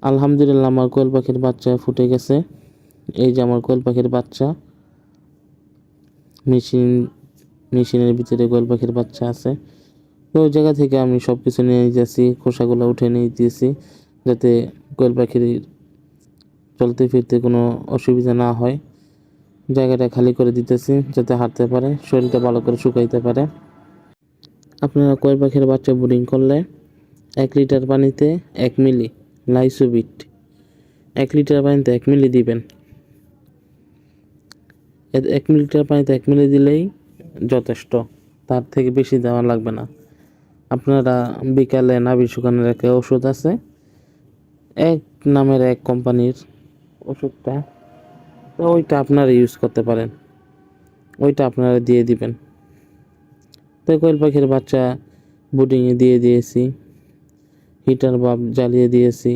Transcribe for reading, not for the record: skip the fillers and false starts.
আলহামদুলিল্লাহ আমার কোয়েল পাখির বাচ্চা ফুটে গেছে। এই যে আমার কোয়েল পাখির বাচ্চা, মেশিনের ভিতরে কোয়েল পাখির বাচ্চা আছে। তো ওই জায়গা থেকে আমি সব কিছু নিয়ে যাচ্ছি, খোসাগুলো উঠে নিয়ে দিয়েছি যাতে কোয়েল পাখির চলতে ফিরতে কোনো অসুবিধা না হয়। জায়গাটা খালি করে দিতেছি যাতে হাঁটতে পারে, শরীরটা ভালো করে শুকাইতে পারে। আপনারা কোয়েল পাখির বাচ্চা ব্রুডিং করলে 1 লিটার পানিতে 1 মিলি লাইসোবিট, 1 লিটার পানিতে 1 মিলি দিবেন। 1 লিটার পানিতে 1 মিলি দিলেই যথেষ্ট, তার থেকে বেশি দেওয়া লাগবে না। আপনারা বিকালে নাভি শুকানোর একটা ওষুধ আছে, এক কোম্পানির ওষুধটা, তো ওইটা আপনারা ইউজ করতে পারেন, ওইটা আপনারা দিয়ে দিবেন। তো কোয়েল পাখির বাচ্চা ব্রুডিংয়ে দিয়ে দিয়েছি, হিটার বাল্ব জ্বালিয়ে দিয়েছি।